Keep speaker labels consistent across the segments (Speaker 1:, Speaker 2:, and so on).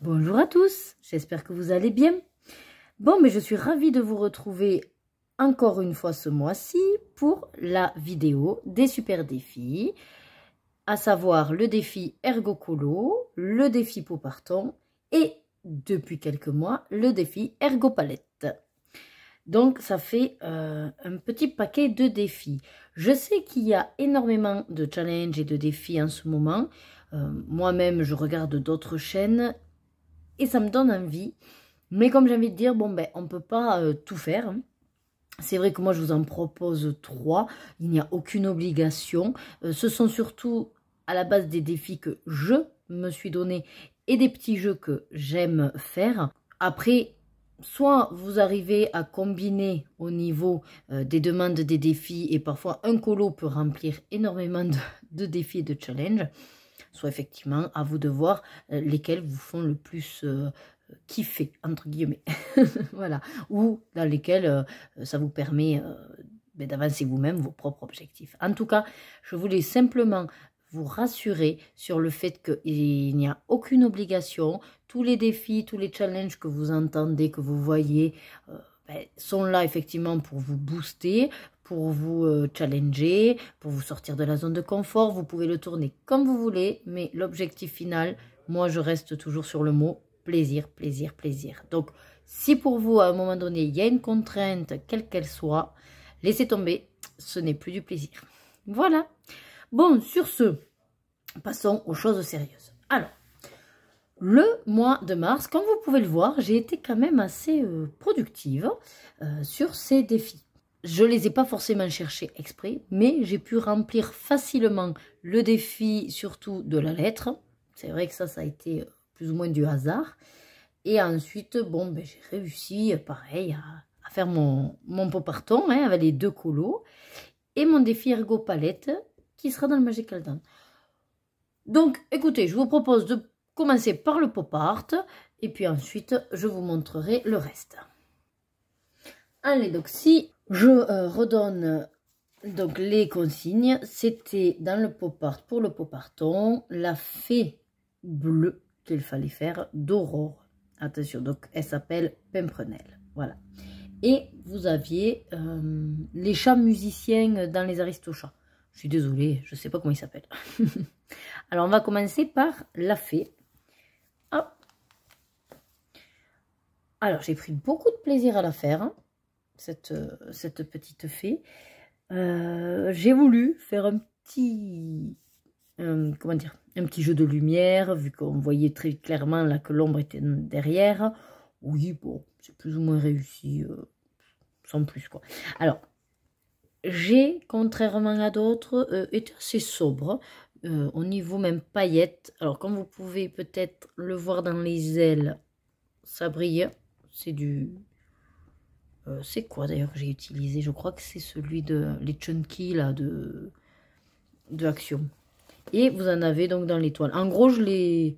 Speaker 1: Bonjour à tous, j'espère que vous allez bien. Bon, mais je suis ravie de vous retrouver encore une fois ce mois-ci pour la vidéo des super défis, à savoir le défi Ergocolo, le défi Poparton et depuis quelques mois le défi Ergopalette. Donc ça fait un petit paquet de défis. Je sais qu'il y a énormément de challenges et de défis en ce moment. Moi-même je regarde d'autres chaînes et ça me donne envie. Mais comme j'ai envie de dire, bon ben on ne peut pas tout faire. C'est vrai que moi je vous en propose 3. Il n'y a aucune obligation. Ce sont surtout à la base des défis que je me suis donné et des petits jeux que j'aime faire. Après, soit vous arrivez à combiner au niveau des demandes des défis et parfois un colo peut remplir énormément de défis et de challenges. Soit effectivement à vous de voir lesquels vous font le plus kiffer, entre guillemets. Voilà. Ou dans lesquels ça vous permet d'avancer vous-même vos propres objectifs. En tout cas, je voulais simplement vous rassurer sur le fait qu'il n'y a aucune obligation. Tous les défis, tous les challenges que vous entendez, que vous voyez, sont là effectivement pour vous booster, pour vous challenger, pour vous sortir de la zone de confort. Vous pouvez le tourner comme vous voulez, mais l'objectif final, moi je reste toujours sur le mot plaisir, plaisir, plaisir. Donc si pour vous à un moment donné il y a une contrainte, quelle qu'elle soit, laissez tomber, ce n'est plus du plaisir. Voilà. Bon, sur ce, passons aux choses sérieuses. Alors, le mois de mars, comme vous pouvez le voir, j'ai été quand même assez productive sur ces défis. Je ne les ai pas forcément cherchés exprès, mais j'ai pu remplir facilement le défi, surtout de la lettre. C'est vrai que ça a été plus ou moins du hasard. Et ensuite, bon, ben, j'ai réussi, pareil, à faire mon Poparton avec les 2 colos. Et mon défi Ergo Palette, qui sera dans le Magical Dance. Donc, écoutez, je vous propose de commencer par le pop art et puis ensuite je vous montrerai le reste. Allez, donc si je redonne donc les consignes, c'était dans le pop art pour le poparton, la fée bleue qu'il fallait faire d'Aurore. Attention, donc elle s'appelle Pimprenel. Voilà. Et vous aviez les chats musiciens dans les Aristochats. Je suis désolée, je ne sais pas comment ils s'appellent. Alors, on va commencer par la fée. Hop. Alors, j'ai pris beaucoup de plaisir à la faire, hein, cette petite fée. J'ai voulu faire un petit, comment dire, un petit jeu de lumière, vu qu'on voyait très clairement là que l'ombre était derrière. Oui, bon, c'est plus ou moins réussi, sans plus, quoi. Alors, j'ai, contrairement à d'autres, été assez sobre. Au niveau même paillettes, alors comme vous pouvez peut-être le voir dans les ailes, ça brille, c'est du... c'est quoi d'ailleurs que j'ai utilisé? Je crois que c'est celui de les chunky là de Action. Et vous en avez donc dans l'étoile. En gros, j'ai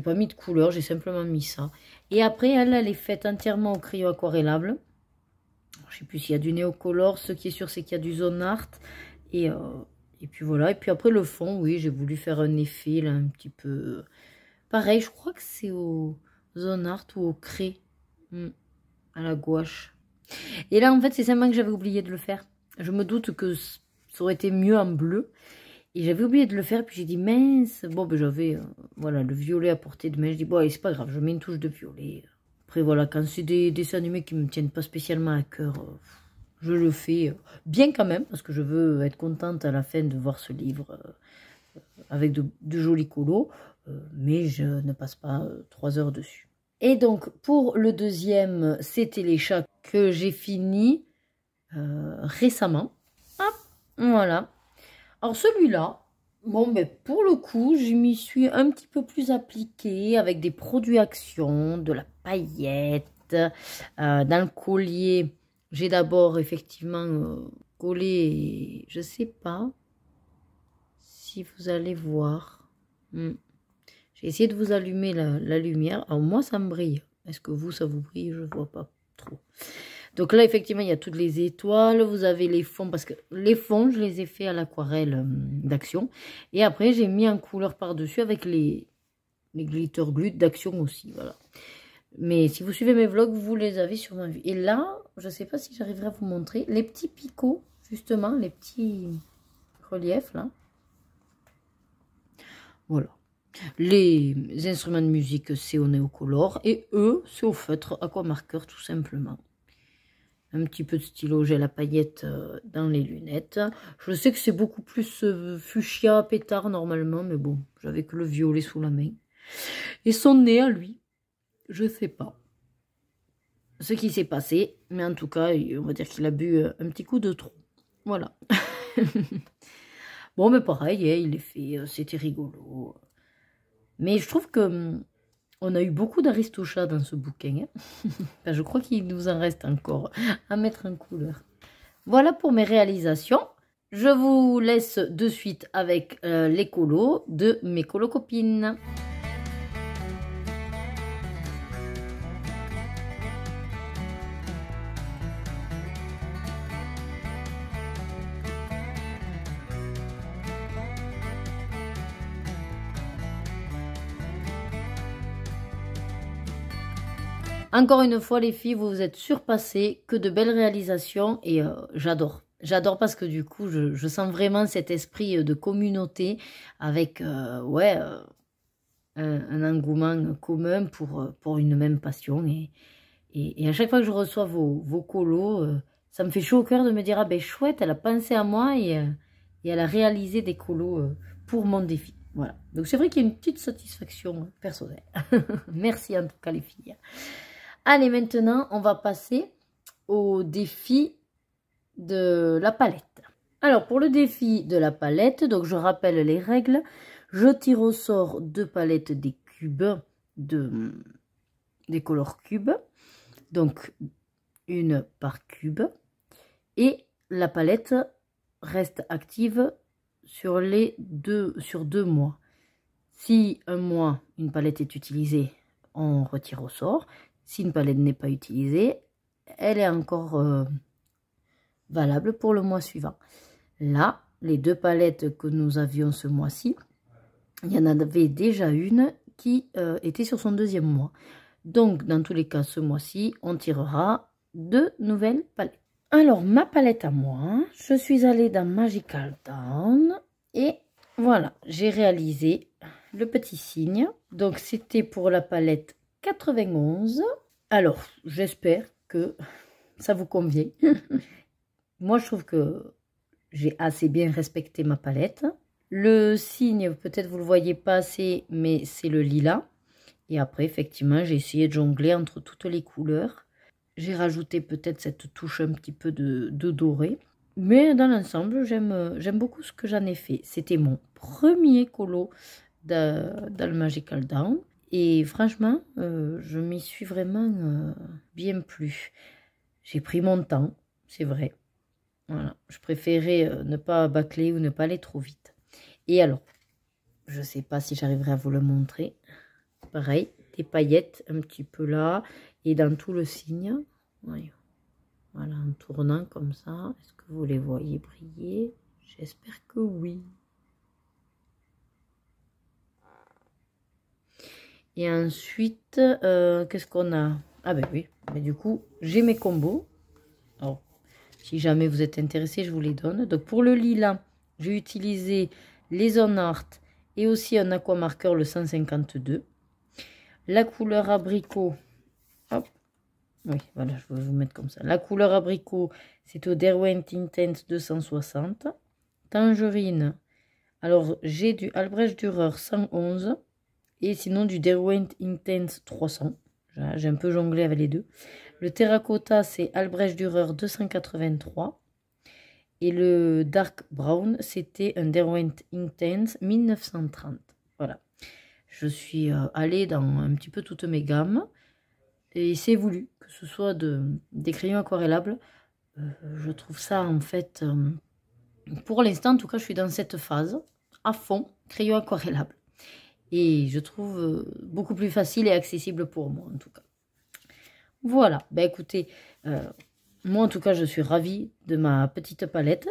Speaker 1: pas mis de couleur, j'ai simplement mis ça. Et après, elle est faite entièrement au crayon aquarellable. Je sais plus s'il y a du néocolor, ce qui est sûr c'est qu'il y a du zone art et puis voilà, et puis après le fond, oui, j'ai voulu faire un effet là un petit peu pareil, je crois que c'est au zone art ou au craie, à la gouache. Et là en fait c'est simplement que j'avais oublié de le faire. Je me doute que ça aurait été mieux en bleu et j'avais oublié de le faire, puis j'ai dit mince, bon ben j'avais voilà le violet à portée de main, je dis bon c'est pas grave, je mets une touche de violet. Après voilà, quand c'est des dessins animés qui me tiennent pas spécialement à cœur, je le fais bien quand même, parce que je veux être contente à la fin de voir ce livre avec de jolis colos, mais je ne passe pas 3 heures dessus. Et donc, pour le deuxième, c'était les chats que j'ai fini récemment. Hop, voilà. Alors celui-là, bon, mais pour le coup, je m'y suis un petit peu plus appliquée avec des produits Action, de la paillette, dans le collier. J'ai d'abord effectivement collé, je sais pas si vous allez voir. J'ai essayé de vous allumer la lumière. Alors moi ça me brille. Est-ce que vous ça vous brille? Je vois pas trop. Donc là effectivement il y a toutes les étoiles. Vous avez les fonds parce que les fonds je les ai fait à l'aquarelle d'Action. Et après j'ai mis en couleur par dessus avec les les glitter gluts d'Action aussi, voilà. Mais si vous suivez mes vlogs, vous les avez sûrement vus. Et là, je ne sais pas si j'arriverai à vous montrer les petits picots, justement, les petits reliefs, là. Voilà. Les instruments de musique, c'est au néocolore. Et eux, c'est au feutre aquamarqueur, tout simplement. Un petit peu de stylo gel à paillettes dans les lunettes. Je sais que c'est beaucoup plus fuchsia, pétard, normalement. Mais bon, j'avais que le violet sous la main. Et son nez à lui. Je sais pas ce qui s'est passé, mais en tout cas, on va dire qu'il a bu un petit coup de trop. Voilà. Bon, mais pareil, il est fait, c'était rigolo. Mais je trouve que on a eu beaucoup d'Aristochats dans ce bouquin. Hein. Enfin, je crois qu'il nous en reste encore à mettre en couleur. Voilà pour mes réalisations. Je vous laisse de suite avec les colos de mes colocopines. Encore une fois, les filles, vous vous êtes surpassées, que de belles réalisations et j'adore. J'adore parce que du coup, je sens vraiment cet esprit de communauté avec un engouement commun pour une même passion. Et à chaque fois que je reçois vos colos, ça me fait chaud au cœur de me dire « Ah ben chouette, elle a pensé à moi et elle a réalisé des colos pour mon défi. » Voilà. Donc c'est vrai qu'il y a une petite satisfaction personnelle. Merci en tout cas les filles. Allez, maintenant, on va passer au défi de la palette. Alors, pour le défi de la palette, donc je rappelle les règles. Je tire au sort 2 palettes des cubes, des colors cubes. Donc, une par cube. Et la palette reste active sur 2 mois. Si un mois, une palette est utilisée, on retire au sort. Si une palette n'est pas utilisée, elle est encore valable pour le mois suivant. Là, les 2 palettes que nous avions ce mois-ci, il y en avait déjà une qui était sur son 2e mois. Donc, dans tous les cas, ce mois-ci, on tirera 2 nouvelles palettes. Alors, ma palette à moi, je suis allée dans Magical Town et voilà, j'ai réalisé le petit signe. Donc, c'était pour la palette 91. Alors, j'espère que ça vous convient. Moi, je trouve que j'ai assez bien respecté ma palette. Le signe, peut-être vous ne le voyez pas assez, mais c'est le lilas. Et après, effectivement, j'ai essayé de jongler entre toutes les couleurs. J'ai rajouté peut-être cette touche un petit peu de doré. Mais dans l'ensemble, j'aime beaucoup ce que j'en ai fait. C'était mon premier colo dans le Magical Down. Et franchement, je m'y suis vraiment bien plu. J'ai pris mon temps, c'est vrai. Voilà, je préférais ne pas bâcler ou ne pas aller trop vite. Et alors, je ne sais pas si j'arriverai à vous le montrer. Pareil, des paillettes un petit peu là et dans tout le signe. Voilà, en tournant comme ça. Est-ce que vous les voyez briller? J'espère que oui. Et ensuite, qu'est-ce qu'on a? Ah ben oui, mais du coup, j'ai mes combos. Alors, si jamais vous êtes intéressé, je vous les donne. Donc, pour le lilas, j'ai utilisé les On Art et aussi un aquamarqueur, le 152. La couleur abricot, hop, oui, voilà, je vais vous mettre comme ça. La couleur abricot, c'est au Derwent Intense 260. Tangerine, alors j'ai du Albrecht Dürer 111. Et sinon du Derwent Intense 300. J'ai un peu jonglé avec les deux. Le terracotta, c'est Albrecht Dürer 283. Et le Dark Brown, c'était un Derwent Intense 1930. Voilà. Je suis allée dans un petit peu toutes mes gammes. Et c'est voulu, que ce soit des crayons aquarellables. Je trouve ça en fait... pour l'instant, en tout cas, je suis dans cette phase. À fond, crayon aquarellable. Et je trouve beaucoup plus facile et accessible pour moi, en tout cas. Voilà. Ben écoutez, moi, en tout cas, je suis ravie de ma petite palette.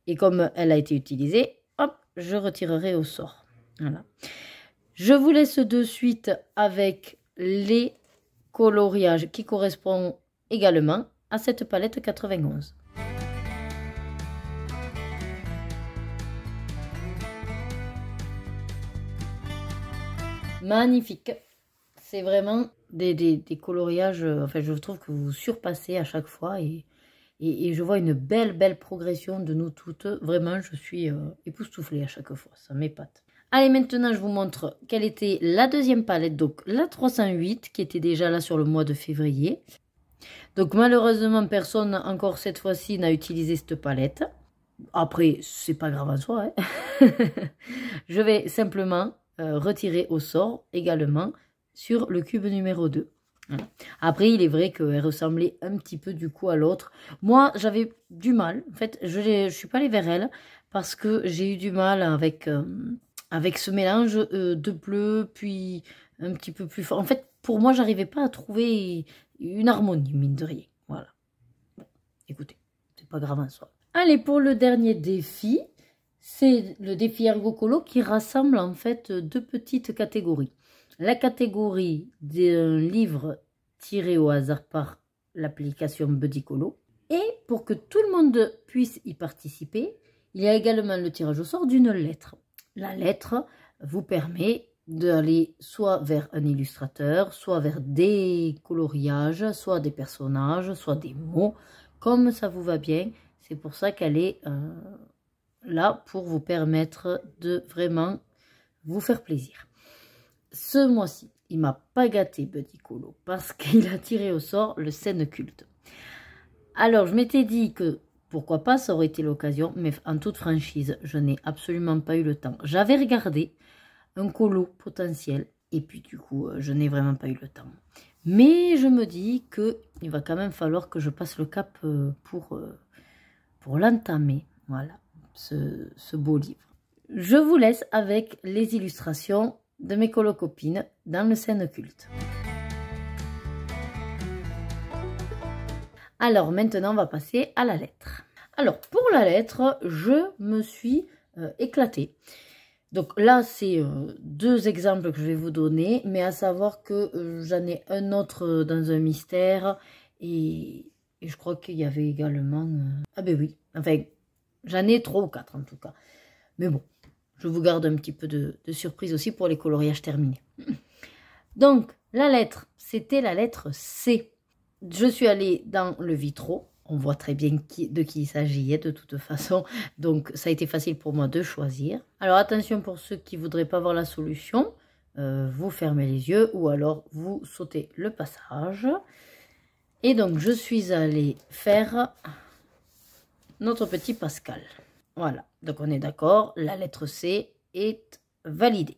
Speaker 1: Et comme elle a été utilisée, hop, je retirerai au sort. Voilà. Je vous laisse de suite avec les coloriages qui correspondent également à cette palette 91. Magnifique. C'est vraiment des coloriages, enfin je trouve que vous surpassez à chaque fois et je vois une belle progression de nous toutes. Vraiment, je suis époustouflée à chaque fois, ça m'épate. Allez, maintenant je vous montre quelle était la deuxième palette, donc la 308 qui était déjà là sur le mois de février. Donc malheureusement, personne encore cette fois-ci n'a utilisé cette palette. Après, c'est pas grave en soi. Hein. Je vais simplement retirer au sort également sur le cube numéro 2. Voilà. Après, il est vrai qu'elle ressemblait un petit peu du coup à l'autre. Moi, j'avais du mal. En fait, je suis pas allée vers elle parce que j'ai eu du mal avec, avec ce mélange de bleu, puis un petit peu plus fort. En fait, pour moi, j'arrivais pas à trouver une harmonie, mine de rien. Voilà. Bon, écoutez, c'est pas grave en soi. Allez, pour le dernier défi, c'est le défi Ergocolo qui rassemble en fait deux petites catégories. La catégorie d'un livre tiré au hasard par l'application Buddycolo. Et pour que tout le monde puisse y participer, il y a également le tirage au sort d'une lettre. La lettre vous permet d'aller soit vers un illustrateur, soit vers des coloriages, soit des personnages, soit des mots, comme ça vous va bien. C'est pour ça qu'elle est là pour vous permettre de vraiment vous faire plaisir. Ce mois-ci, il m'a pas gâté Buddycolo parce qu'il a tiré au sort le scène culte. Alors, je m'étais dit que pourquoi pas, ça aurait été l'occasion, mais en toute franchise, je n'ai absolument pas eu le temps. J'avais regardé un colo potentiel et puis du coup, je n'ai vraiment pas eu le temps. Mais je me dis qu'il va quand même falloir que je passe le cap pour l'entamer. Voilà, ce beau livre. Je vous laisse avec les illustrations de mes colocopines dans le scène culte. Alors maintenant, on va passer à la lettre. Alors pour la lettre, je me suis éclatée. Donc là, c'est deux exemples que je vais vous donner, mais à savoir que j'en ai un autre dans un mystère et je crois qu'il y avait également... Ah ben oui, enfin, j'en ai 3 ou 4 en tout cas. Mais bon, je vous garde un petit peu de surprise aussi pour les coloriages terminés. Donc, la lettre, c'était la lettre C. Je suis allée dans le Vitro. On voit très bien de qui il s'agit de toute façon. Donc, ça a été facile pour moi de choisir. Alors, attention pour ceux qui ne voudraient pas voir la solution. Vous fermez les yeux ou alors vous sautez le passage. Et donc, je suis allée faire notre petit Pascal. Voilà, donc on est d'accord, la lettre C est validée.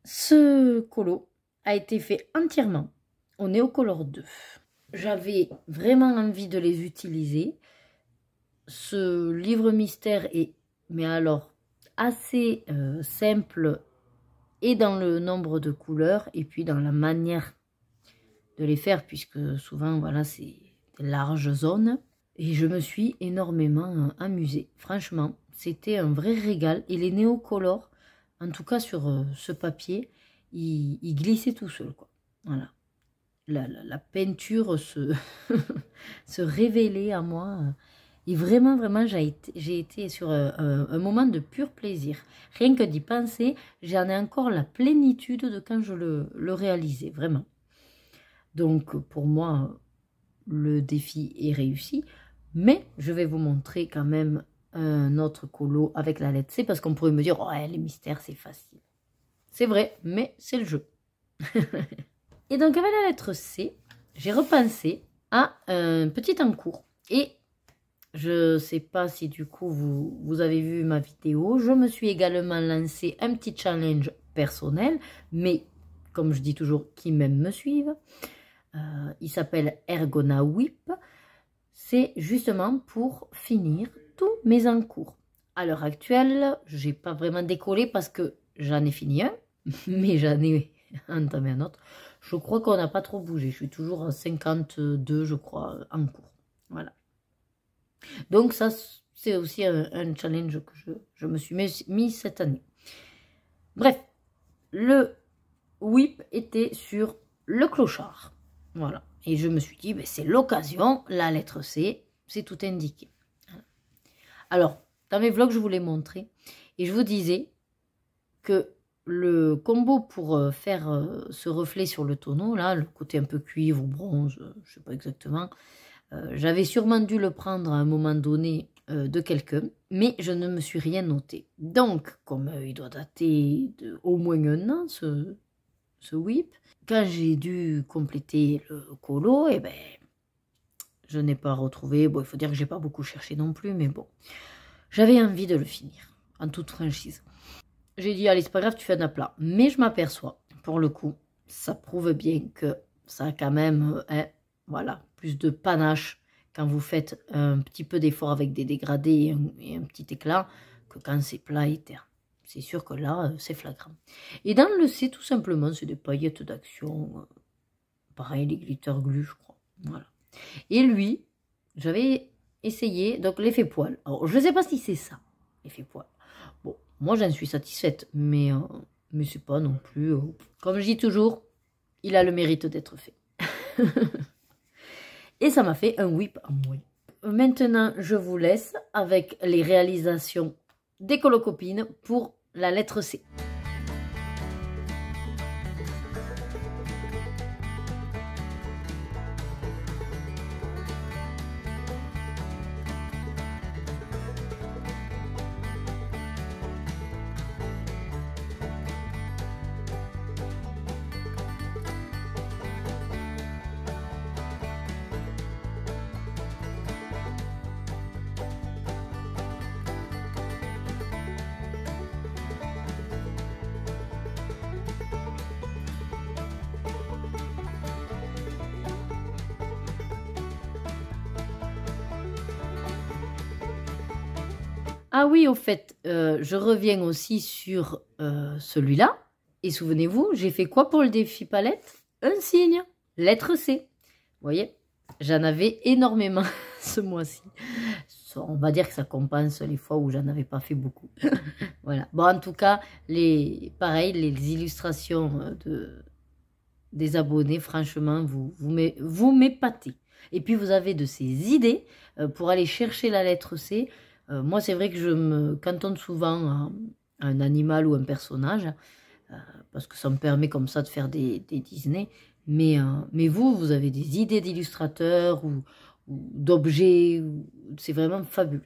Speaker 1: Ce colo a été fait entièrement au Neocolor 2. J'avais vraiment envie de les utiliser. Ce livre mystère est, mais alors, assez simple et dans le nombre de couleurs et puis dans la manière de les faire, puisque souvent, voilà, c'est des larges zones. Et je me suis énormément amusée. Franchement, c'était un vrai régal. Et les néocolores, en tout cas sur ce papier, ils glissaient tout seul, quoi. Voilà. La peinture se révélait à moi. Et vraiment, j'ai été sur un moment de pur plaisir. Rien que d'y penser, j'en ai encore la plénitude de quand je le réalisais, vraiment. Donc, pour moi, le défi est réussi. Mais je vais vous montrer quand même un autre colo avec la lettre C, parce qu'on pourrait me dire, oh, les mystères, c'est facile. C'est vrai, mais c'est le jeu. Et donc, avec la lettre C, j'ai repensé à un petit encours. Et je ne sais pas si du coup, vous avez vu ma vidéo. Je me suis également lancé un petit challenge personnel, mais comme je dis toujours, qui même me suivent. Il s'appelle Ergona Whip. C'est justement pour finir tous mes encours. À l'heure actuelle, je n'ai pas vraiment décollé parce que j'en ai fini un, mais j'en ai entamé un autre. Je crois qu'on n'a pas trop bougé. Je suis toujours à 52, je crois, en cours. Voilà. Donc ça, c'est aussi un challenge que je me suis mis cette année. Bref, le whip était sur le clochard. Voilà. Et je me suis dit, ben, c'est l'occasion, la lettre C, c'est tout indiqué. Alors, dans mes vlogs, je vous l'ai montré. Et je vous disais que le combo pour faire ce reflet sur le tonneau, là, le côté un peu cuivre ou bronze, je ne sais pas exactement, j'avais sûrement dû le prendre à un moment donné de quelqu'un, mais je ne me suis rien noté. Donc, comme il doit dater de au moins un an, ce whip, quand j'ai dû compléter le colo, eh ben, je n'ai pas retrouvé. Bon, il faut dire que j'ai pas beaucoup cherché non plus, mais bon, j'avais envie de le finir, en toute franchise. J'ai dit, allez, c'est pas grave, tu fais un aplat. Mais je m'aperçois, pour le coup, ça prouve bien que ça a quand même, voilà, plus de panache quand vous faites un petit peu d'effort avec des dégradés et un petit éclat que quand c'est plat et terne. C'est sûr que là, c'est flagrant. Et dans le C, tout simplement, c'est des paillettes d'action. Pareil, les glitter glue, je crois. Voilà. Et lui, j'avais essayé, donc l'effet poil. Alors, je ne sais pas si c'est ça, l'effet poil. Bon, moi, j'en suis satisfaite, mais c'est pas non plus... comme je dis toujours, il a le mérite d'être fait. Et ça m'a fait un whip en moins. Maintenant, je vous laisse avec les réalisations des colocopines pour la lettre C. Ah oui, au fait, je reviens aussi sur celui-là. Et souvenez-vous, j'ai fait quoi pour le défi palette? Un signe, lettre C. Vous voyez, j'en avais énormément ce mois-ci. On va dire que ça compense les fois où j'en avais pas fait beaucoup. Voilà. Bon, en tout cas, pareil, les illustrations des abonnés, franchement, vous m'épatez. Et puis, vous avez de ces idées pour aller chercher la lettre C. Moi, c'est vrai que je me cantonne souvent à un animal ou un personnage, parce que ça me permet comme ça de faire des Disney. Mais vous avez des idées d'illustrateurs ou d'objets, c'est vraiment fabuleux.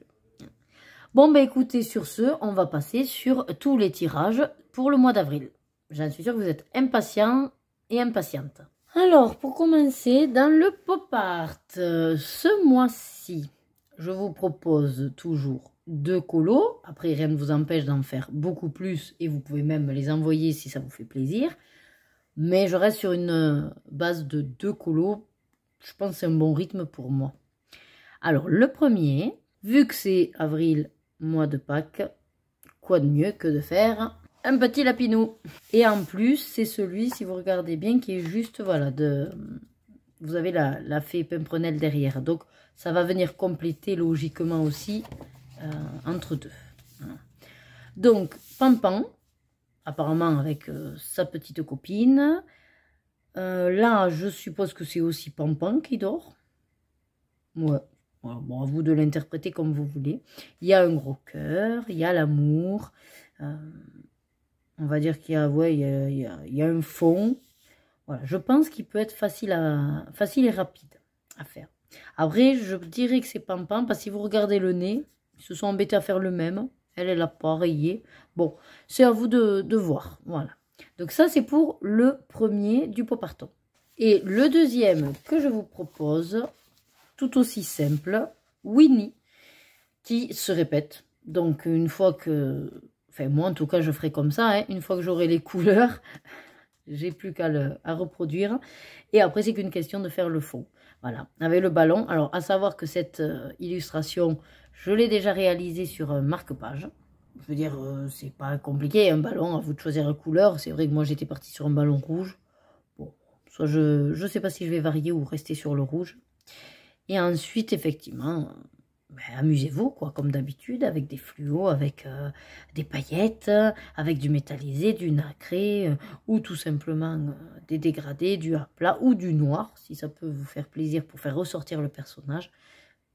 Speaker 1: Bon, ben écoutez, sur ce, on va passer sur tous les tirages pour le mois d'avril. J'en suis sûre que vous êtes impatients et impatientes. Alors, pour commencer, dans le pop art, ce mois-ci, je vous propose toujours 2 colos. Après, rien ne vous empêche d'en faire beaucoup plus et vous pouvez même les envoyer si ça vous fait plaisir. Mais je reste sur une base de 2 colos. Je pense que c'est un bon rythme pour moi. Alors, le premier, vu que c'est avril, mois de Pâques, quoi de mieux que de faire un petit lapinou. Et en plus, c'est celui, si vous regardez bien, qui est juste, voilà, vous avez la fée Pimprenelle derrière. Donc, ça va venir compléter logiquement aussi entre deux. Voilà. Donc, Pampan, apparemment avec sa petite copine. Là, je suppose que c'est aussi Pampan qui dort. Ouais. Voilà, bon, à vous de l'interpréter comme vous voulez. Il y a un gros cœur, il y a l'amour. On va dire qu'il y a, ouais, il y a un fond. Voilà, je pense qu'il peut être facile et rapide à faire. Après, je dirais que c'est Pampan, parce que si vous regardez le nez, ils se sont embêtés à faire le même. Elle n'a pas rayé. Bon, c'est à vous de voir. Voilà. Donc ça, c'est pour le premier du pop art. Et le deuxième que je vous propose, tout aussi simple, Winnie, qui se répète. Donc une fois que... Enfin, moi en tout cas, je ferai comme ça. Hein, une fois que j'aurai les couleurs, j'ai plus qu'à reproduire. Et après, c'est qu'une question de faire le fond. Voilà, avec le ballon. Alors, à savoir que cette illustration, je l'ai déjà réalisée sur un marque-page. Je veux dire, c'est pas compliqué, un ballon, à vous de choisir la couleur. C'est vrai que moi, j'étais partie sur un ballon rouge. Bon, soit je sais pas si je vais varier ou rester sur le rouge. Et ensuite, effectivement, ben, amusez-vous, quoi, comme d'habitude, avec des fluos, avec des paillettes, avec du métallisé, du nacré, ou tout simplement des dégradés, du à plat ou du noir, si ça peut vous faire plaisir pour faire ressortir le personnage.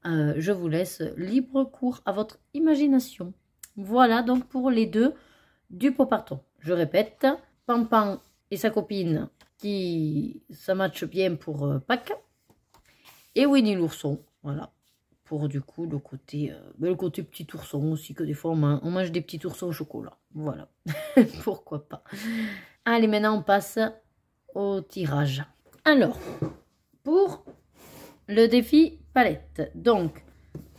Speaker 1: Je vous laisse libre cours à votre imagination. Voilà donc pour les deux du Poparton. Je répète, Pampan et sa copine, ça matche bien pour Pâques. Et Winnie l'ourson, voilà. Pour du coup le côté petit ourson aussi, que des fois on mange des petits oursons au chocolat. Voilà, pourquoi pas. Allez, maintenant on passe au tirage. Alors, pour le défi palette, donc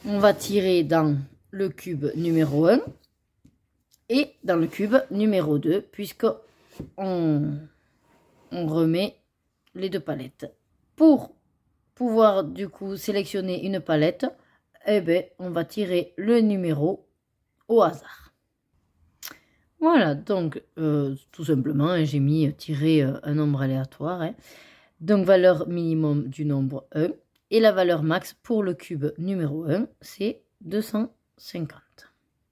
Speaker 1: on va tirer dans le cube numéro 1 et dans le cube numéro 2, puisque on remet les deux palettes. Pour pouvoir du coup sélectionner une palette, eh ben, on va tirer le numéro au hasard. Voilà, donc tout simplement, j'ai mis tirer un nombre aléatoire. Hein. Donc valeur minimum du nombre 1. Et la valeur max pour le cube numéro 1, c'est 250.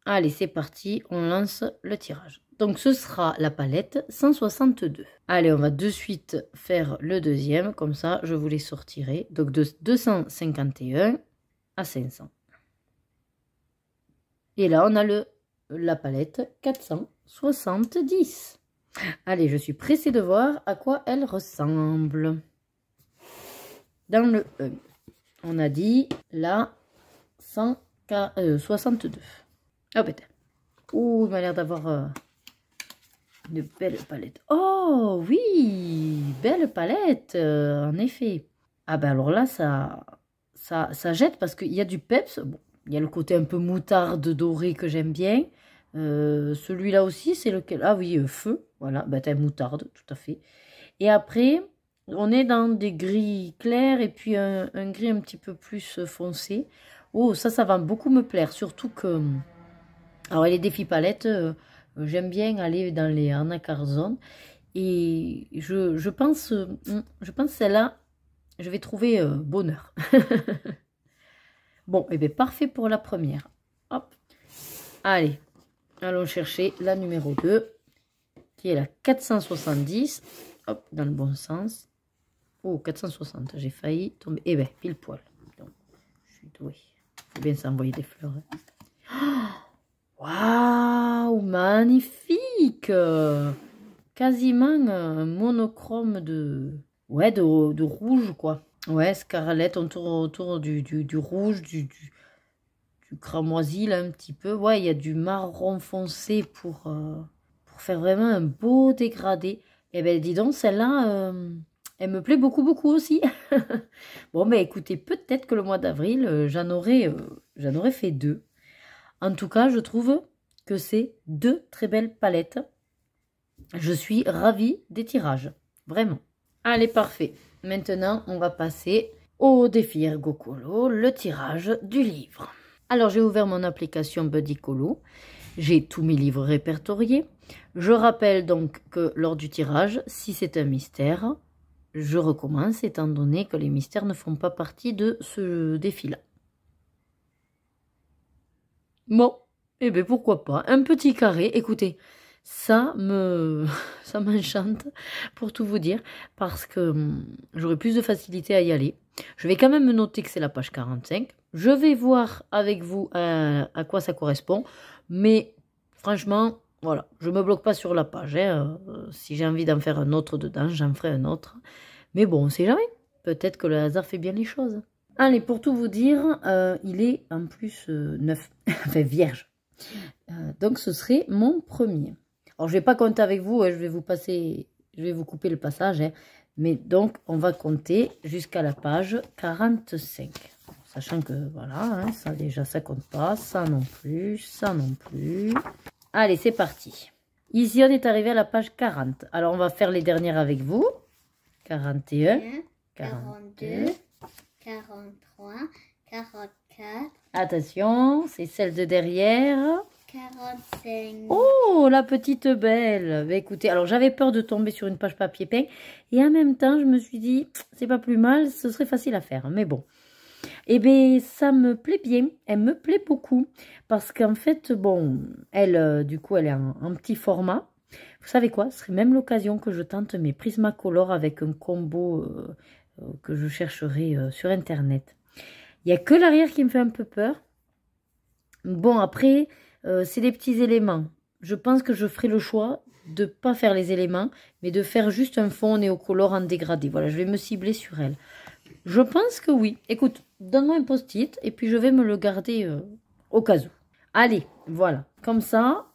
Speaker 1: Allez, c'est parti, on lance le tirage. Donc ce sera la palette 162. Allez, on va de suite faire le deuxième, comme ça je vous les sortirai. Donc de 251 à 500. Et là on a la palette 470. Allez, je suis pressée de voir à quoi elle ressemble. Dans le 1, on a dit la 162. Oh putain. Ouh, il m'a l'air d'avoir une belle palette. Oh oui, belle palette, en effet. Ah ben alors là, ça jette parce qu'il y a du peps. Bon, il y a le côté un peu moutarde doré que j'aime bien. Celui-là aussi, c'est lequel? Ah oui, feu. Voilà, ben t'as moutarde, tout à fait. Et après, on est dans des gris clairs et puis un gris un petit peu plus foncé. Oh, ça va beaucoup me plaire. Surtout que... Alors, les défis palettes, j'aime bien aller dans les anacarzones. Et je pense celle-là, je vais trouver bonheur. Bon, et bien parfait pour la première. Hop. Allez, allons chercher la numéro 2, qui est la 470. Hop, dans le bon sens. Oh, 460, j'ai failli tomber. Eh bien, pile poil. Donc, je suis douée. Il faut bien s'envoyer des fleurs. Waouh, magnifique! Quasiment un monochrome de rouge, quoi. Ouais, scarlett autour du rouge, du cramoisi, là, un petit peu. Ouais, il y a du marron foncé pour faire vraiment un beau dégradé. Eh bien, dis donc, celle-là, elle me plaît beaucoup, beaucoup aussi. Bon, mais écoutez, peut-être que le mois d'avril, j'en aurais fait 2. En tout cas, je trouve que c'est 2 très belles palettes. Je suis ravie des tirages, vraiment. Allez, parfait. Maintenant, on va passer au défi Ergocolo, le tirage du livre. Alors, j'ai ouvert mon application Buddycolo. J'ai tous mes livres répertoriés. Je rappelle donc que lors du tirage, si c'est un mystère, je recommence étant donné que les mystères ne font pas partie de ce défi-là. Bon, eh bien pourquoi pas. Un petit carré, écoutez, ça m'enchante pour tout vous dire, parce que j'aurai plus de facilité à y aller. Je vais quand même noter que c'est la page 45. Je vais voir avec vous à quoi ça correspond, mais franchement, voilà, je ne me bloque pas sur la page. Hein. Si j'ai envie d'en faire un autre dedans, j'en ferai un autre. Mais bon, on ne sait jamais. Peut-être que le hasard fait bien les choses. Allez, pour tout vous dire, il est en plus neuf, enfin vierge. Donc ce serait mon premier. Alors je ne vais pas compter avec vous, hein, je vais vous couper le passage. Hein, mais donc on va compter jusqu'à la page 45. Sachant que voilà, hein, ça déjà ça compte pas, ça non plus, ça non plus. Allez, c'est parti. Ici on est arrivé à la page 40. Alors on va faire les dernières avec vous. 41, 42.
Speaker 2: 43, 44.
Speaker 1: Attention, c'est celle de derrière.
Speaker 2: 45.
Speaker 1: Oh, la petite belle. Bah, écoutez, alors j'avais peur de tomber sur une page papier peint. Et en même temps, je me suis dit, c'est pas plus mal, ce serait facile à faire. Mais bon. Eh bien, ça me plaît bien, elle me plaît beaucoup, parce qu'en fait, bon, elle, du coup, elle est en petit format. Vous savez quoi, ce serait même l'occasion que je tente mes Prismacolor avec un combo que je chercherai sur Internet. Il n'y a que l'arrière qui me fait un peu peur. Bon, après, c'est des petits éléments. Je pense que je ferai le choix de ne pas faire les éléments, mais de faire juste un fond néocolor en dégradé. Voilà, je vais me cibler sur elle. Je pense que oui. Écoute, donne-moi un post-it et puis je vais me le garder au cas où. Allez, voilà. Comme ça,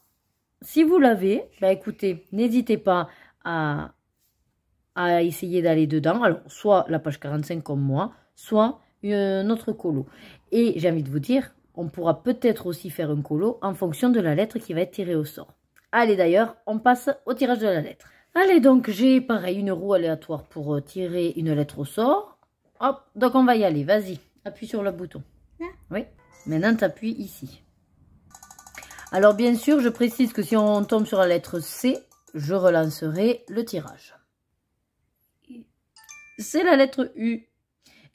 Speaker 1: si vous l'avez, bah écoutez, n'hésitez pas à essayer d'aller dedans. Alors, soit la page 45 comme moi, soit un autre colo. Et j'ai envie de vous dire, on pourra peut-être aussi faire un colo en fonction de la lettre qui va être tirée au sort. Allez d'ailleurs, on passe au tirage de la lettre. Allez donc, j'ai pareil une roue aléatoire pour tirer une lettre au sort. Hop, donc on va y aller, vas-y, appuie sur le bouton. Oui, maintenant tu appuies ici. Alors bien sûr, je précise que si on tombe sur la lettre C, je relancerai le tirage. C'est la lettre U.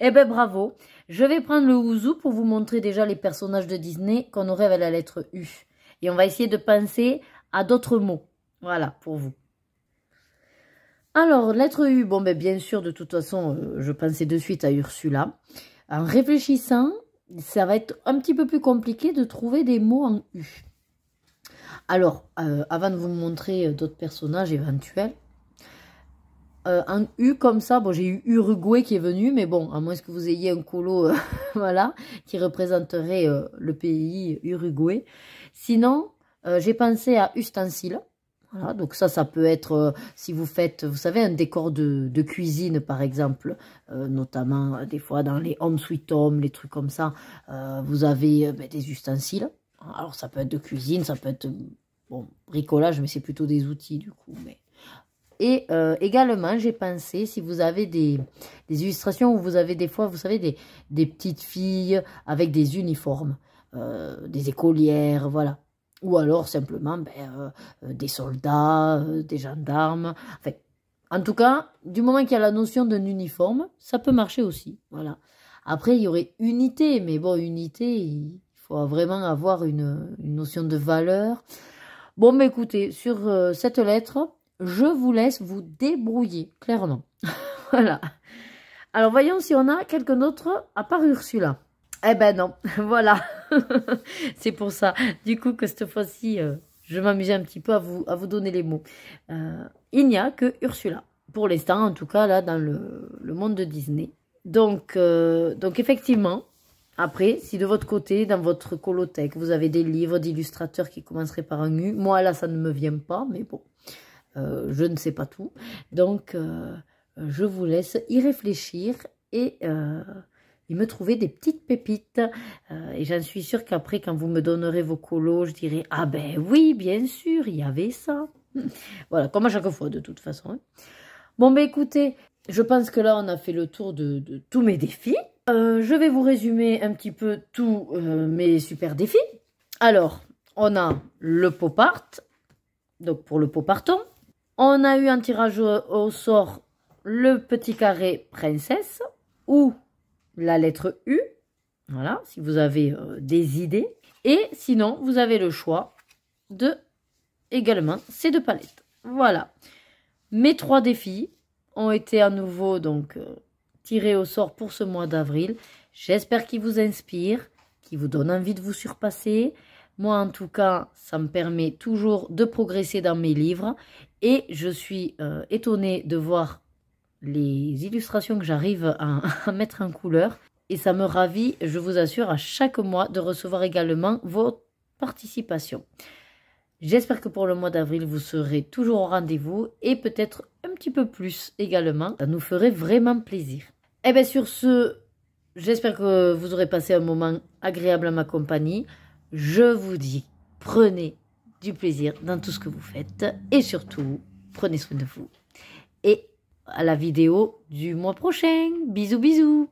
Speaker 1: Eh ben bravo. Je vais prendre le ouzou pour vous montrer déjà les personnages de Disney qu'on aurait avec la lettre U. Et on va essayer de penser à d'autres mots. Voilà, pour vous. Alors, lettre U, bon ben bien sûr, de toute façon, je pensais de suite à Ursula. En réfléchissant, ça va être un petit peu plus compliqué de trouver des mots en U. Alors, avant de vous montrer d'autres personnages éventuels, en U comme ça, bon j'ai eu Uruguay qui est venu, mais bon, à moins que vous ayez un colo voilà, qui représenterait le pays Uruguay. Sinon, j'ai pensé à ustensile. Voilà, donc ça peut être, si vous faites, vous savez, un décor de cuisine par exemple, notamment des fois dans les Home Sweet Home, les trucs comme ça, vous avez des ustensiles. Alors ça peut être de cuisine, ça peut être, bon, bricolage, mais c'est plutôt des outils du coup, mais... Et également, j'ai pensé, si vous avez des illustrations où vous avez des fois, vous savez, des petites filles avec des uniformes, des écolières, voilà. Ou alors simplement des soldats, des gendarmes. Enfin, en tout cas, du moment qu'il y a la notion d'un uniforme, ça peut marcher aussi. Voilà. Après, il y aurait unité, mais bon, unité, il faut vraiment avoir une notion de valeur. Bon, mais écoutez, sur cette lettre... Je vous laisse vous débrouiller, clairement. Voilà. Alors, voyons si on a quelqu'un d'autre à part Ursula. Eh ben non, voilà. C'est pour ça. Du coup, que cette fois-ci, je m'amusais un petit peu à vous donner les mots. Il n'y a que Ursula. Pour l'instant, en tout cas, là, dans le monde de Disney. Donc effectivement, après, si de votre côté, dans votre colothèque, vous avez des livres d'illustrateurs qui commenceraient par un U, moi, là, ça ne me vient pas, mais bon. Je ne sais pas tout. Donc, je vous laisse y réfléchir et me trouver des petites pépites. Et j'en suis sûre qu'après, quand vous me donnerez vos colos, je dirai « Ah ben oui, bien sûr, il y avait ça. » Voilà, comme à chaque fois, de toute façon. Hein. Bon, ben écoutez, je pense que là, on a fait le tour de tous mes défis. Je vais vous résumer un petit peu tous mes super défis. Alors, on a le pop art, donc pour le pop parton. On a eu un tirage au sort, le petit carré princesse ou la lettre U. Voilà, si vous avez des idées. Et sinon, vous avez le choix de également ces deux palettes. Voilà. Mes 3 défis ont été à nouveau donc tirés au sort pour ce mois d'avril. J'espère qu'ils vous inspirent, qu'ils vous donnent envie de vous surpasser. Moi, en tout cas, ça me permet toujours de progresser dans mes livres. Et je suis étonnée de voir les illustrations que j'arrive à mettre en couleur. Et ça me ravit, je vous assure, à chaque mois de recevoir également vos participations. J'espère que pour le mois d'avril, vous serez toujours au rendez-vous et peut-être un petit peu plus également. Ça nous ferait vraiment plaisir. Et bien sur ce, j'espère que vous aurez passé un moment agréable à ma compagnie. Je vous dis, prenez du plaisir dans tout ce que vous faites et surtout, prenez soin de vous. Et à la vidéo du mois prochain. Bisous, bisous.